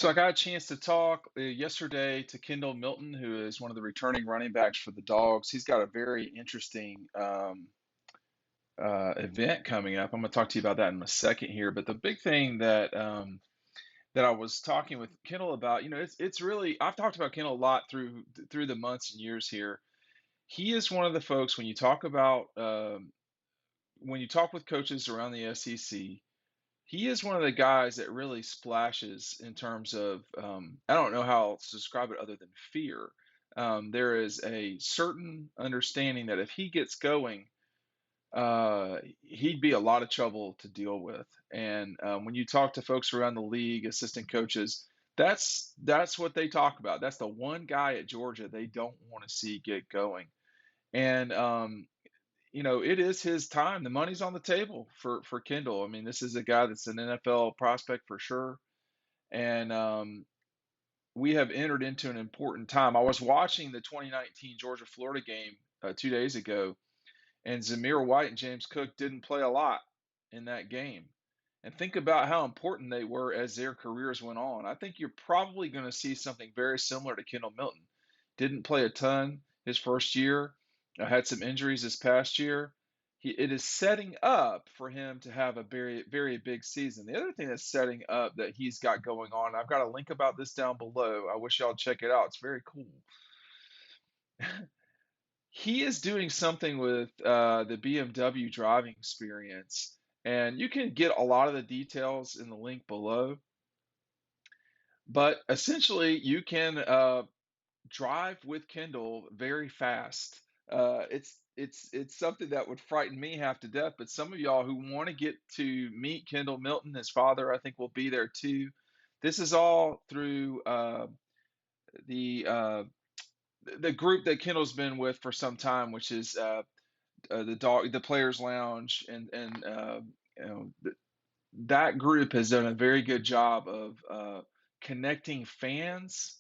So I got a chance to talk yesterday to Kendall Milton, who is one of the returning running backs for the Dogs. He's got a very interesting event coming up. I'm going to talk to you about that in a second here. But the big thing that I was talking with Kendall about, it's really I've talked about Kendall a lot through the months and years here. He is one of the folks when you talk about when you talk with coaches around the SEC. He is one of the guys that really splashes in terms of, I don't know how else to describe it other than fear. There is a certain understanding that if he gets going, he'd be a lot of trouble to deal with. And when you talk to folks around the league, assistant coaches, that's what they talk about. That's the one guy at Georgia they don't want to see get going. And it is his time. The money's on the table for Kendall. I mean, this is a guy that's an NFL prospect for sure, and we have entered into an important time. I was watching the 2019 Georgia Florida game 2 days ago, and Zamir White and James Cook didn't play a lot in that game. And think about how important they were as their careers went on. I think you're probably going to see something very similar to Kendall Milton. Didn't play a ton his first year, had some injuries this past year. It is setting up for him to have a very, very big season. The other thing that's setting up that he's got going on, I've got a link about this down below. I wish y'all check it out. It's very cool. He is doing something with the BMW driving experience, and you can get a lot of the details in the link below. But essentially, you can drive with Kendall very fast. It's something that would frighten me half to death. But some of y'all who want to get to meet Kendall Milton, his father, I think will be there too. This is all through the uh, the group that Kendall's been with for some time, which is the Players Lounge, and you know th- that group has done a very good job of connecting fans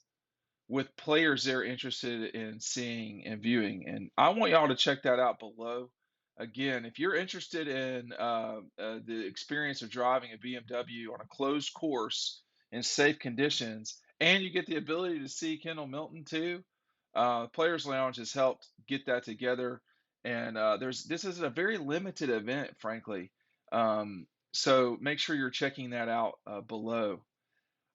with players they're interested in seeing and viewing. And I want y'all to check that out below. Again, if you're interested in the experience of driving a BMW on a closed course in safe conditions, and you get the ability to see Kendall Milton too, Players Lounge has helped get that together. And this is a very limited event, frankly. So make sure you're checking that out below.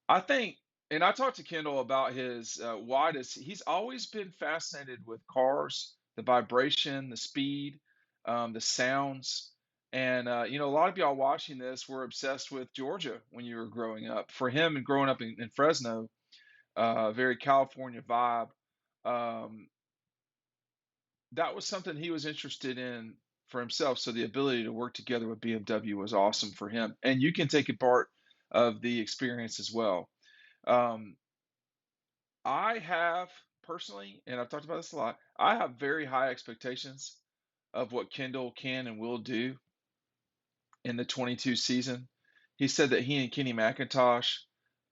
I think, and I talked to Kendall about his why does he's always been fascinated with cars, the vibration, the speed, the sounds, and a lot of y'all watching this were obsessed with Georgia when you were growing up. For him, and growing up in Fresno, very California vibe. Um, that was something he was interested in for himself. So the ability to work together with BMW was awesome for him, and you can take a part of the experience as well. Um, I have personally, and I've talked about this a lot, I have very high expectations of what Kendall can and will do in the 22 season. He said that he and Kenny McIntosh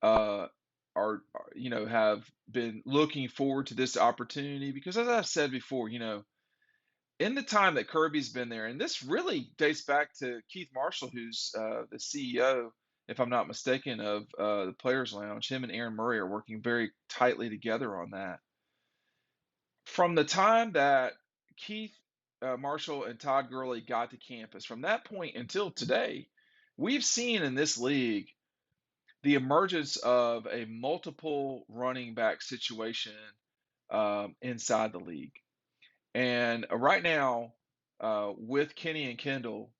uh, have been looking forward to this opportunity because, as I've said before, in the time that Kirby's been there, and this really dates back to Keith Marshall, who's the CEO, if I'm not mistaken, of the Players Lounge. Him and Aaron Murray are working very tightly together on that. From the time that Keith Marshall and Todd Gurley got to campus, from that point until today, we've seen in this league the emergence of a multiple running back situation inside the league. And right now, with Kenny and Kendall,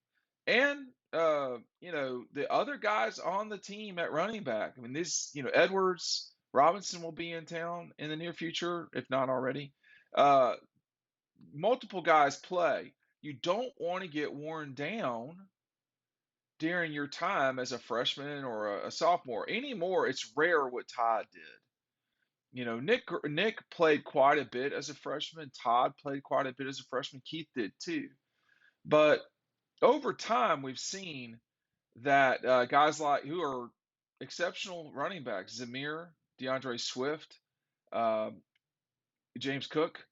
and the other guys on the team at running back. I mean, Edwards, Robinson will be in town in the near future, if not already. Uh, Multiple guys play. You don't want to get worn down during your time as a freshman or a sophomore. Anymore, it's rare what Todd did. Nick played quite a bit as a freshman. Todd played quite a bit as a freshman. Keith did too. But over time, we've seen that guys like who are exceptional running backs, Zamir, DeAndre Swift, um, James Cook,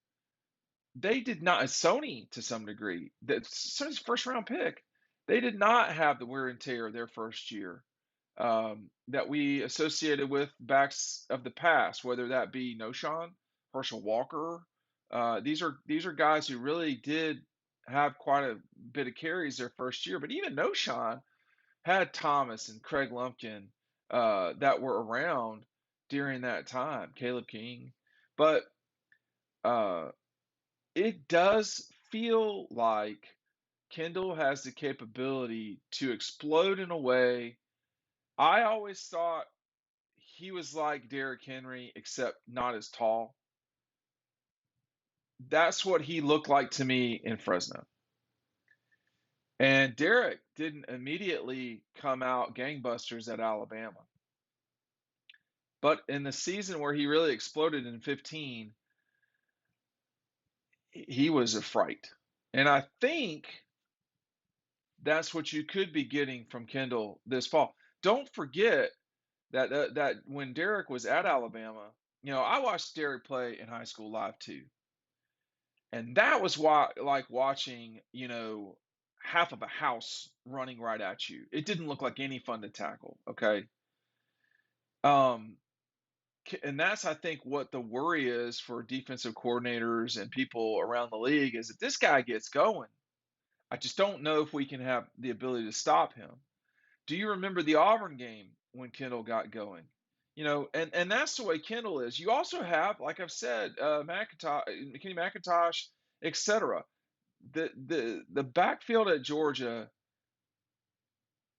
they did not, Sony to some degree, that Sony's first round pick, they did not have the wear and tear their first year. that we associated with backs of the past, whether that be Noshawn, Herschel Walker. These are guys who really did have quite a bit of carries their first year, but even Noshawn had Thomas and Craig Lumpkin that were around during that time, Caleb King. But uh, it does feel like Kendall has the capability to explode in a way. I always thought he was like Derrick Henry, except not as tall. That's what he looked like to me in Fresno. And Derrick didn't immediately come out gangbusters at Alabama. But in the season where he really exploded in 15, he was a fright. And I think that's what you could be getting from Kendall this fall. Don't forget that when Derrick was at Alabama, I watched Derrick play in high school live too. And that was why, like watching, half of a house running right at you. It didn't look like any fun to tackle. Okay. Um, and that's, I think, what the worry is for defensive coordinators and people around the league is that this guy gets going. I just don't know if we can have the ability to stop him. Do you remember the Auburn game when Kendall got going? And that's the way Kendall is. You also have, like I've said, Kenny McIntosh, etc. The backfield at Georgia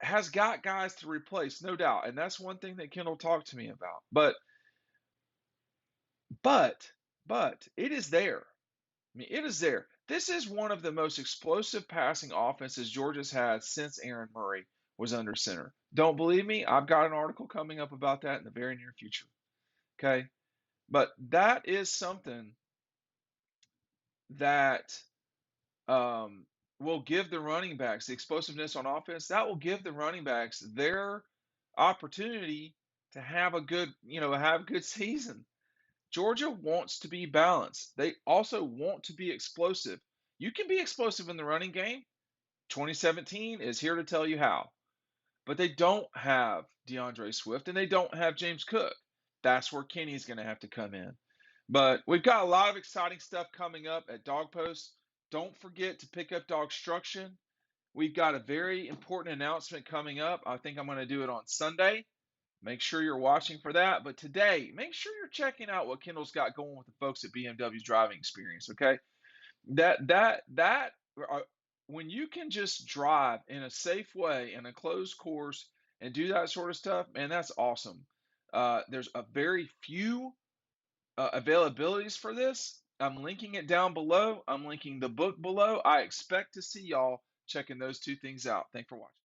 has got guys to replace, no doubt, and that's one thing that Kendall talked to me about. But but it is there. I mean, it is there. This is one of the most explosive passing offenses Georgia's had since Aaron Murray was under center. Don't believe me? I've got an article coming up about that in the very near future. Okay, but that is something that will give the running backs the explosiveness on offense. That will give the running backs their opportunity to have a good season. Georgia wants to be balanced. They also want to be explosive. You can be explosive in the running game. 2017 is here to tell you how. But they don't have DeAndre Swift and they don't have James Cook. That's where Kenny's going to have to come in. But we've got a lot of exciting stuff coming up at Dog Post. Don't forget to pick up DAWGSTRUCTION. We've got a very important announcement coming up. I think I'm going to do it on Sunday. Make sure you're watching for that. But today, make sure you're checking out what Kendall's got going with the folks at BMW's Driving Experience. Okay, that when you can just drive in a safe way in a closed course and do that sort of stuff, man, that's awesome. There's a very few availabilities for this. I'm linking it down below. I'm linking the book below. I expect to see y'all checking those two things out. Thanks for watching.